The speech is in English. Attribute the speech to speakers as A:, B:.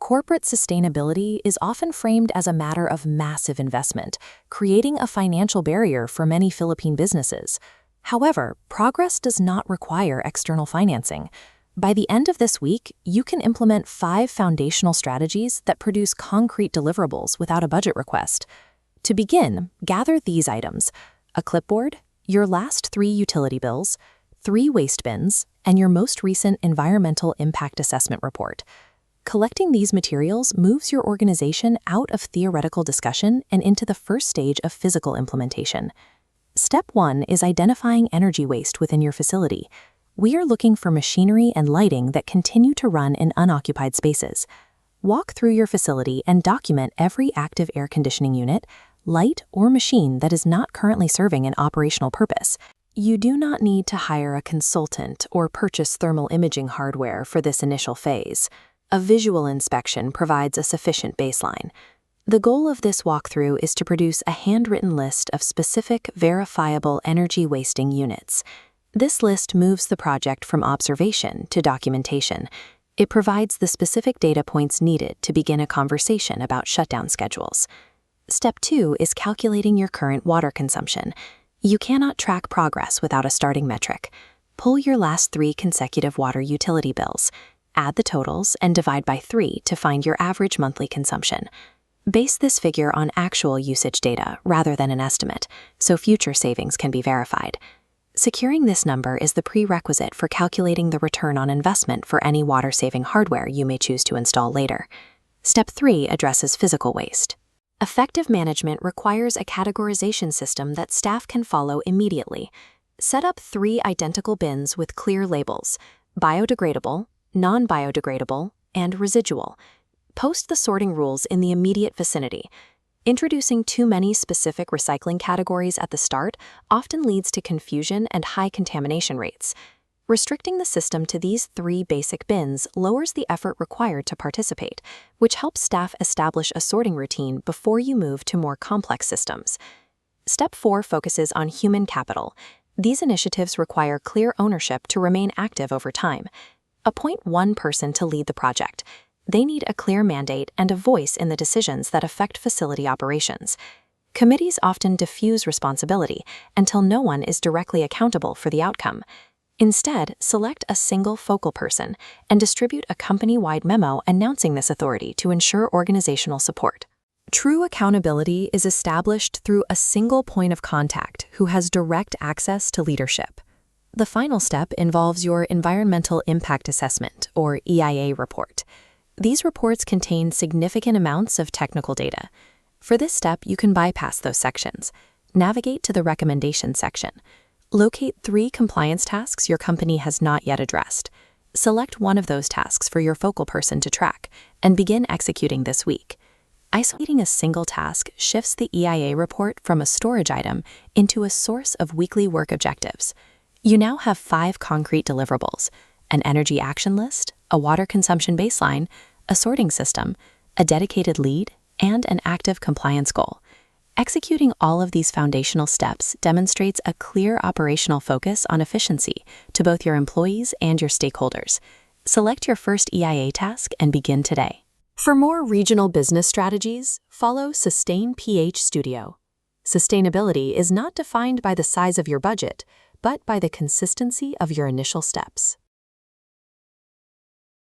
A: Corporate sustainability is often framed as a matter of massive investment, creating a financial barrier for many Philippine businesses. However, progress does not require external financing. By the end of this week, you can implement 5 foundational strategies that produce concrete deliverables without a budget request. To begin, gather these items: a clipboard, your last 3 utility bills, 3 waste bins, and your most recent environmental impact assessment report. Collecting these materials moves your organization out of theoretical discussion and into the first stage of physical implementation. Step 1 is identifying energy waste within your facility. We are looking for machinery and lighting that continue to run in unoccupied spaces. Walk through your facility and document every active air conditioning unit, light, or machine that is not currently serving an operational purpose. You do not need to hire a consultant or purchase thermal imaging hardware for this initial phase. A visual inspection provides a sufficient baseline. The goal of this walkthrough is to produce a handwritten list of specific, verifiable energy-wasting units. This list moves the project from observation to documentation. It provides the specific data points needed to begin a conversation about shutdown schedules. Step 2 is calculating your current water consumption. You cannot track progress without a starting metric. Pull your last 3 consecutive water utility bills. Add the totals and divide by 3 to find your average monthly consumption. Base this figure on actual usage data rather than an estimate, so future savings can be verified. Securing this number is the prerequisite for calculating the return on investment for any water-saving hardware you may choose to install later. Step 3 addresses physical waste. Effective management requires a categorization system that staff can follow immediately. Set up 3 identical bins with clear labels: biodegradable, non-biodegradable, and residual. Post the sorting rules in the immediate vicinity. Introducing too many specific recycling categories at the start often leads to confusion and high contamination rates. Restricting the system to these 3 basic bins lowers the effort required to participate, which helps staff establish a sorting routine before you move to more complex systems. Step 4 focuses on human capital. These initiatives require clear ownership to remain active over time. Appoint 1 person to lead the project. They need a clear mandate and a voice in the decisions that affect facility operations. Committees often diffuse responsibility until no one is directly accountable for the outcome. Instead, select a single focal person and distribute a company-wide memo announcing this authority to ensure organizational support. True accountability is established through a single point of contact who has direct access to leadership. The final step involves your Environmental Impact Assessment, or EIA report. These reports contain significant amounts of technical data. For this step, you can bypass those sections. Navigate to the Recommendation section. Locate 3 compliance tasks your company has not yet addressed. Select one of those tasks for your focal person to track, and begin executing this week. Isolating a single task shifts the EIA report from a storage item into a source of weekly work objectives. You now have 5 concrete deliverables: an energy action list, a water consumption baseline, a sorting system, a dedicated lead, and an active compliance goal. Executing all of these foundational steps demonstrates a clear operational focus on efficiency to both your employees and your stakeholders. Select your first EIA task and begin today. For more regional business strategies, follow Sustain PH Studio. Sustainability is not defined by the size of your budget, but by the consistency of your initial steps.